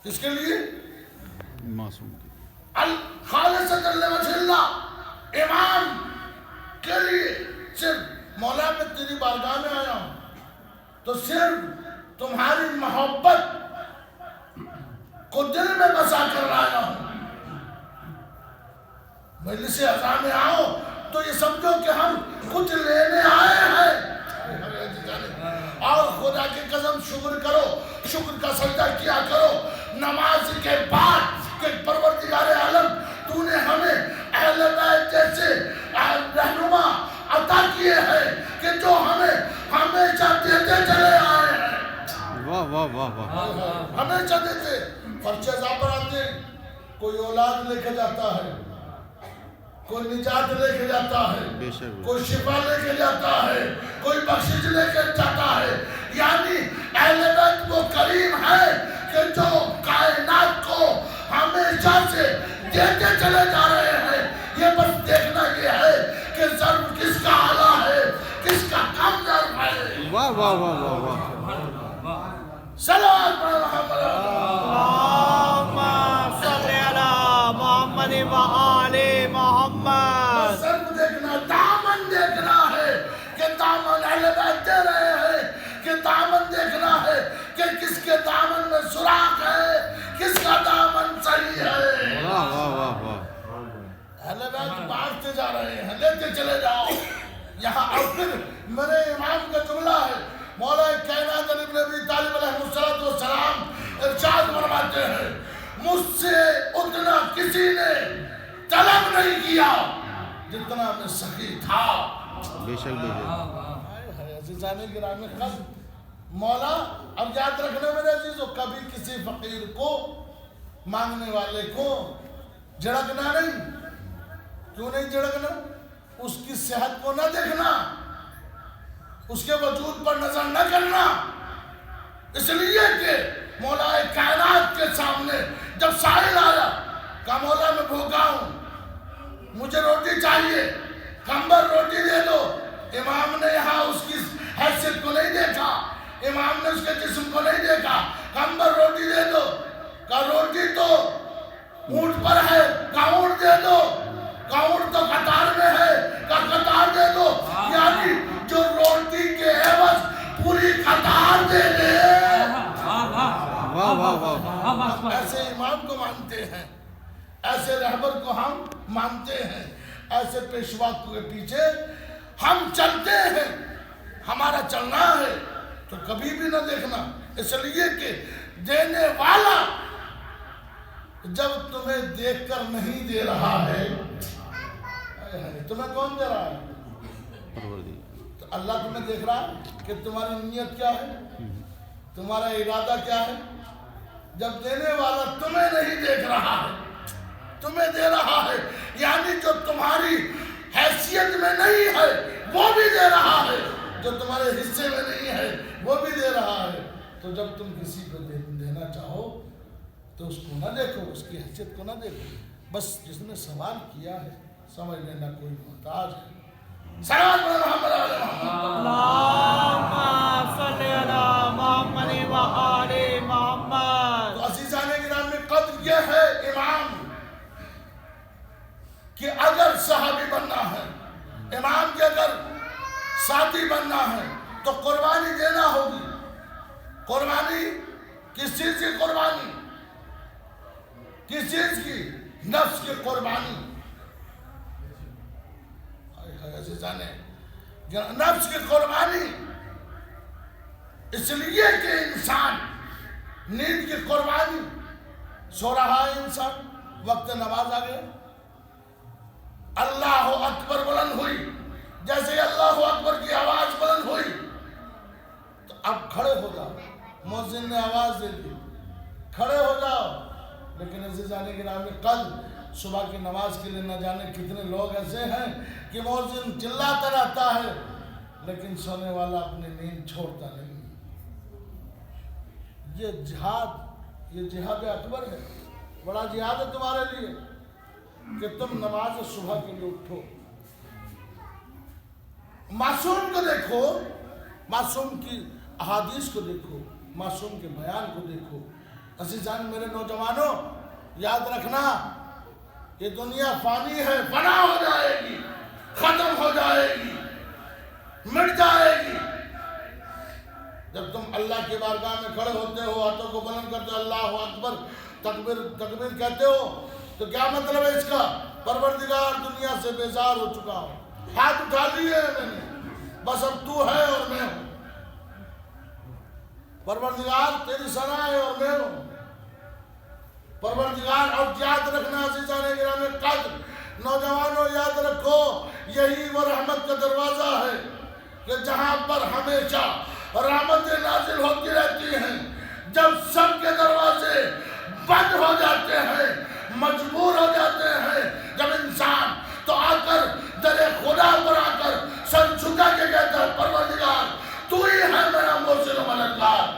کس کے لیے؟ معصوم خالصۃ لوجہ اللہ، امام کے لیے صرف مولا میں تیری بارگاہ میں آیا ہوں تو صرف تمہاری محبت کو دل میں بسا کر لایا ہوں۔ مجلس اعزا میں آؤ تو یہ سمجھو کہ ہم کچھ لینے آئے ہیں، اور خدا کی قسم شکر کرو، شکر کا سجدہ کیا کرو نماز کے بعد کہ پروردگار عالم تو نے ہمیں اہل بیت جیسے رہنما عطا کیے ہیں کہ جو ہمیں ہمیشہ دیتے چلے آئے ہیں۔ واہ واہ واہ واہ، ہمیشہ دیتے، پرچے پر آتے، کوئی اولاد لے کے جاتا ہے، کوئی نجات لے کے جاتا ہے، کوئی شفا لے کے جاتا ہے، کوئی بخشش لے کے جاتا ہے۔ یعنی اہل بیت وہ کریم ہے کہ جو کائنات کو ہمیشہ سے دیتے چلے جا رہے ہیں۔ یہ بس دیکھنا یہ ہے کہ ضرب کس کا اعلیٰ ہے، کس کا کم ضرب ہے۔ واہ واہ واہ واہ واہ، صلوات محمد اللہم صلی علی محمد و آل محمد۔ ضرب دیکھنا، دامن دیکھنا ہے کہ دامن اہل بیت دے رہے ہیں، کہ دامن دیکھنا ہے کہ کس کے دامن میں سراغ ہے، کس کا دامن صحیح ہے۔ واہ واہ واہ واہ، اہل بیت بانٹتے جا رہے ہیں، لیتے چلے جاؤ۔ یہاں اور پھر میرے امام کا جملہ ہے، مولا کائنات علی بن ابی طالب علیہ السلام ارشاد فرماتے ہیں، مجھ سے اتنا کسی نے طلب نہیں کیا جتنا میں سخی تھا۔ بے شک بے شک، عزیزان گرامی قدر، مولا اب یاد رکھنا میرے عزیزو، کبھی کسی فقیر کو، مانگنے والے کو جھڑکنا نہیں۔ کیوں نہیں جھڑکنا؟ اس کی صحت کو نہ دیکھنا، اس کے وجود پر نظر نہ کرنا، اس لیے کہ مولا کائنات کے سامنے جب سائل آیا، کہا مولا میں بھوکا ہوں، مجھے روٹی چاہیے، کمبر روٹی دے دو۔ امام نے یہاں اس کی حیثیت کو نہیں دیکھا، امام نے اس کے جسم کو نہیں دیکھا، کمبر روٹی دے دو۔ کہا روٹی تو اونٹ پر ہے، کہا اونٹ دے دو۔ کہا اونٹ تو قطار میں ہے، کہا قطار دے دو۔ یعنی جو روٹی کے عوض پوری قطار دے دے۔ واہ واہ واہ، ایسے امام کو مانتے ہیں، ایسے رہبر کو ہم مانتے ہیں، ایسے پیشوا کے پیچھے ہم چلتے ہیں۔ ہمارا چلنا ہے تو کبھی بھی نہ دیکھنا، اس لیے کہ دینے والا جب تمہیں دیکھ کر نہیں دے رہا ہے، تمہیں کون دے رہا ہے؟ تو اللہ تمہیں دیکھ رہا ہے کہ تمہاری نیت کیا ہے، تمہارا ارادہ کیا ہے۔ جب دینے والا تمہیں نہیں دیکھ رہا ہے، تمہیں دے رہا ہے، یعنی جو تمہاری حیثیت میں نہیں ہے وہ بھی دے رہا ہے، جو تمہارے حصے میں نہیں ہے وہ بھی دے رہا ہے۔ تو جب تم کسی کو دینا چاہو تو اس کو نہ دیکھو، اس کی حیثیت کو نہ دیکھو، بس جس نے سوال کیا ہے سمجھ لینا کوئی محتاج ہے۔ صلوات محمد علیہ محمد۔ اللہم صلی علی محمد و آل محمد۔ تو عزیزان گرامی قدر یہ ہے امام کہ اگر صحابی بننا ہے، امام کے اگر ساتھی بننا ہے تو قربانی دینا ہوگی۔ قربانی کس چیز کی قربانی؟ کس چیز کی؟ نفس کی قربانی۔ عزیزان نفس کی قربانی، اس لیے کہ انسان نیند کی قربانی، سو رہا ہے انسان، وقت نماز آ گیا، اللہ اکبر بلند ہوئی، جیسے اللہ اکبر کی آواز بلند ہوئی تو اب کھڑے ہو جاؤ، مؤذن نے آواز دے دی کھڑے ہو جاؤ۔ لیکن عزیزان گرامی قدر، صبح کی نماز کے لیے نہ جانے کتنے لوگ ایسے ہیں کہ مؤذن چلاتا رہتا ہے لیکن سونے والا اپنی نیند چھوڑتا نہیں۔ یہ جہاد اکبر ہے، بڑا جہاد ہے تمہارے لیے کہ تم نماز صبح کے لیے اٹھو۔ معصوم کو دیکھو، معصوم کی احادیث کو دیکھو، معصوم کے بیان کو دیکھو، عزیزان میرے نوجوانوں، یاد رکھنا یہ دنیا فانی ہے، فنا ہو جائے گی، ختم ہو جائے گی، مٹ جائے گی۔ جب تم اللہ کی بارگاہ میں کھڑے ہوتے ہو، ہاتھوں کو بلند کرتے ہو، اللہ اکبر تکبیر کہتے ہو، تو کیا مطلب ہے اس کا؟ پروردگار دنیا سے بیزار ہو چکا ہوں، ہاتھ اٹھا لیے ہیں میں نے، بس اب تو ہے اور میں ہوں، پروردگار تیری ثنا ہے اور میں ہوں پروردگار۔ اور یاد رکھنا عزیزان گرامی قدر، نوجوانوں یاد رکھو، یہی وہ رحمت کا دروازہ ہے کہ جہاں پر ہمیشہ رحمتیں نازل ہوتی رہتی ہیں۔ جب سب کے دروازے بند ہو جاتے ہیں، مجبور ہو جاتے ہیں، جب انسان تو آ کر در خدا پر آ کر سر جھکا کے کہتا ہے پروردگار تو ہی ہے میرا محسن و مددگار۔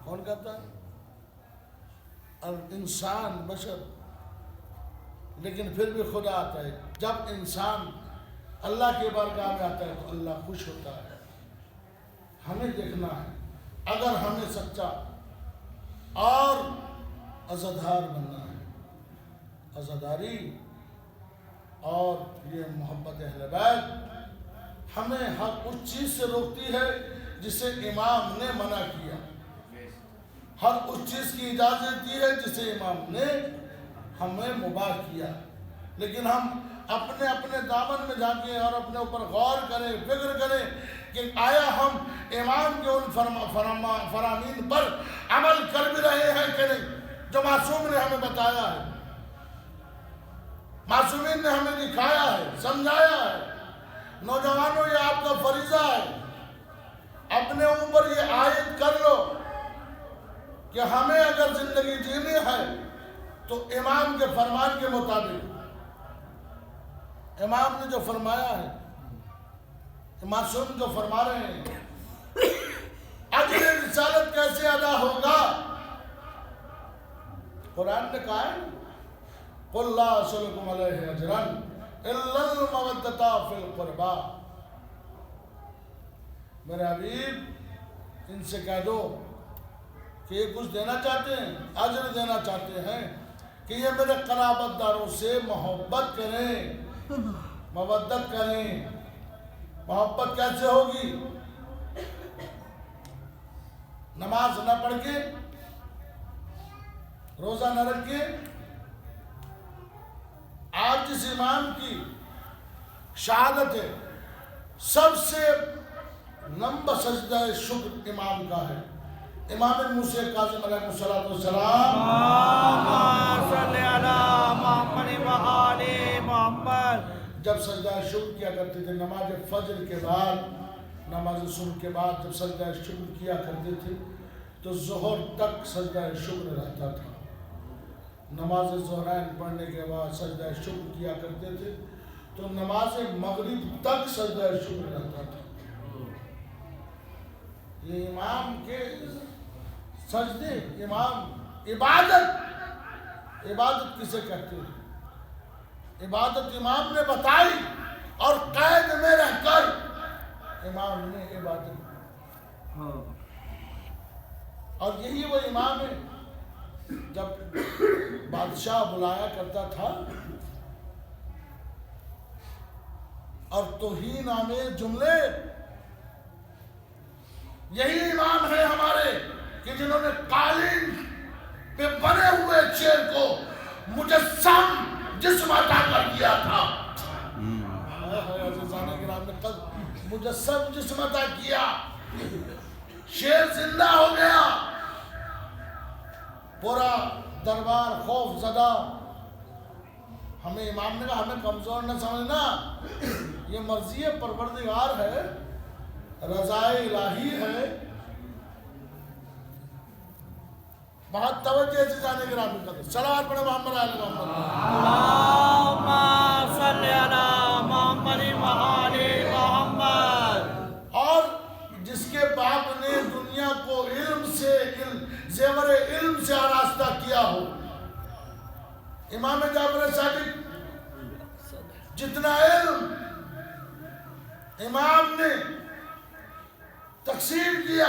کون کہتا ہے؟ انسان، بشر، لیکن پھر بھی خدا آتا ہے۔ جب انسان اللہ کے بارگاہ میں آتا ہے تو اللہ خوش ہوتا ہے۔ ہمیں دیکھنا ہے، اگر ہمیں سچا اور عزادار بننا ہے، عزاداری اور یہ محبت اہل بیت ہمیں ہر اس چیز سے روکتی ہے جسے امام نے منع کیا، ہر اس چیز کی اجازت دی ہے جسے امام نے ہمیں مباح کیا۔ لیکن ہم اپنے اپنے دامن میں جا کے اور اپنے اوپر غور کریں، فکر کریں کہ آیا ہم امام کے ان فرامین پر عمل کر بھی رہے ہیں کہ نہیں، جو معصوم نے ہمیں بتایا ہے، معصومین نے ہمیں دکھایا ہے، سمجھایا ہے۔ نوجوانوں یہ آپ کا فریضہ ہے، اپنے اوپر یہ عائد کر لو کہ ہمیں اگر زندگی جینی ہے تو امام کے فرمان کے مطابق، امام نے جو فرمایا ہے، معصوم جو فرما رہے ہیں، اجر رسالت کیسے ادا ہوگا؟ قرآن نے کہا ہے قُلْ لَا أَسْأَلُكُمْ عَلَيْهِ أَجْرًا إِلَّا الْمَوَدَّةَ فِي الْقُرْبَى۔ میرے حبیب ان سے کہہ دو کہ یہ کچھ دینا چاہتے ہیں، اجر دینا چاہتے ہیں کہ یہ میرے قرابت داروں سے محبت کریں، مودت کریں۔ محبت کیسے ہوگی؟ نماز نہ پڑھ کے، روزہ نہ رکھ کے، آج جس امام کی شہادت ہے سب سے لمبا سجدہ شکر امام کا ہے، امام موسیٰ کاظم علیہ السلام۔ اللہم صلی علی محمد و آل محمد۔ جب سجدہ شکر کیا کرتے تھے نماز فجر کے بعد، نماز صبح کے بعد جب سجدہ شکر کیا کرتے تھے تو ظہر تک سجدہ شکر رہتا تھا۔ نماز ظہرین پڑھنے کے بعد سجدہ شکر کیا کرتے تھے تو نماز مغرب تک سجدہ شکر رہتا تھا۔ یہ امام کے سجدے، امام عبادت کسے کہتے ہیں؟ عبادت امام نے بتائی اور قید میں رہ کر امام نے عبادت، اور یہی وہ امام ہے جب بادشاہ بلایا کرتا تھا اور توہین آمیز جملے، یہی امام ہے ہمارے کہ جنہوں نے قالین پہ بنے ہوئے شیر کو مجسم جسم عطا کر دیا تھا۔ مجسم جسم عطا کیا، شیر زندہ ہو گیا، پورا دربار خوف زدہ۔ ہمیں امام نے کہا ہمیں کمزور نہ سمجھنا، یہ مرضی پروردگار ہے، رضائے الہی ہے۔ بہت توجہ سے جانے کے رابط کرتے صلوات پڑھے محمد علیہ محمد۔ اللہم صلی علی محمد و آل محمد۔ اور جس کے باپ نے دنیا کو علم سے، زیور علم سے آراستہ کیا ہو، امام جعفر صادق جتنا علم امام نے تقسیم کیا،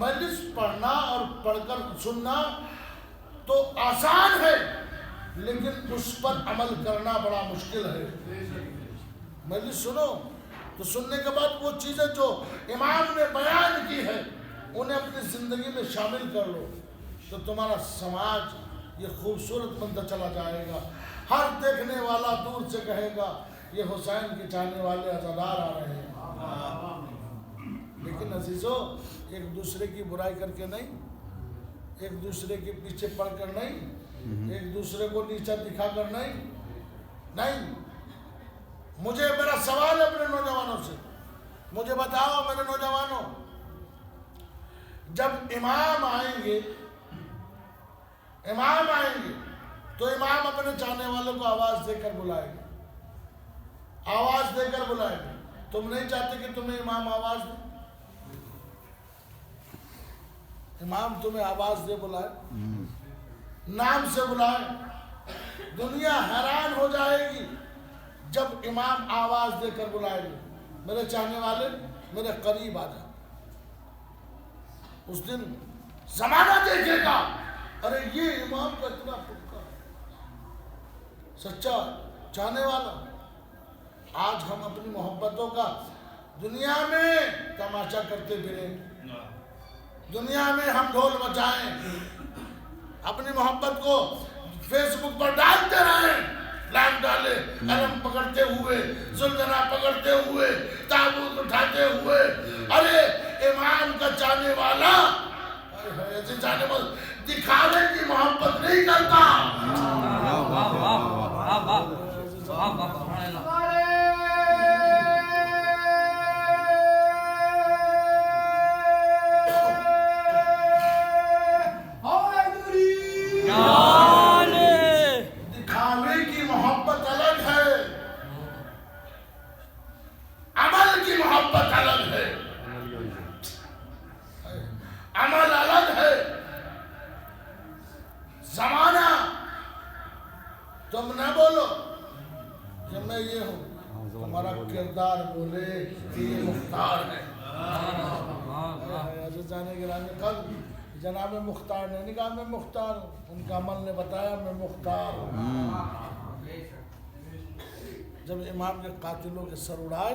مجلس پڑھنا اور پڑھ کر سننا تو آسان ہے، لیکن اس پر عمل کرنا بڑا مشکل ہے۔ مجلس سنو تو سننے کے بعد وہ چیزیں جو امام نے بیان کی ہے انہیں اپنی زندگی میں شامل کر لو، تو تمہارا سماج یہ خوبصورت بنتا چلا جائے گا۔ ہر دیکھنے والا دور سے کہے گا یہ حسین کے چاہنے والے عزادار آ رہے ہیں۔ لیکن عزیزو، ایک دوسرے کی برائی کر کے نہیں، ایک دوسرے کے پیچھے پڑ کر نہیں، ایک دوسرے کو نیچا دکھا کر نہیں۔ مجھے میرا سوال ہے اپنے نوجوانوں سے، مجھے بتاؤ میرے نوجوانوں، جب امام آئیں گے تو امام اپنے چاہنے والوں کو آواز دے کر بلائے گا، آواز دے کر بلائے گا۔ تم نہیں چاہتے کہ تمہیں امام آواز دے؟ امام تمہیں آواز دے بلائے، نام سے بلائے، دنیا حیران ہو جائے گی جب امام آواز دے کر بلائے گے، میرے چاہنے والے میرے قریب آ جائیں۔ اس دن زمانہ دیکھے گا، ارے یہ امام کا اتنا پکا سچا چاہنے والا۔ آج ہم اپنی محبتوں کا دنیا میں تماشا کرتے پھریں، دنیا میں ہم ڈھول بجائیں، اپنی محبت کو فیس بک پر ڈالتے رہیں، لائک ڈالے، علم پکڑتے ہوئے، زلزلہ پکڑتے ہوئے، تابوت اٹھاتے ہوئے۔ ارے امام کا چاہنے والا ایسے چاہنے والا دکھانے کی محبت نہیں کرتا۔ دکھاوے کی محبت الگ ہے، عمل کی محبت الگ ہے، عمل الگ ہے۔ زمانہ تم نہ بولو کہ میں یہ ہوں، تمہارا کردار بولے کہ یہ مختار ہے۔ جانے گرانے کل جناب مختار نے نہیں کہا میں مختار ہوں، ان کا عمل نے بتایا میں مختار ہوں۔ جب امام کے قاتلوں کے سر اڑائے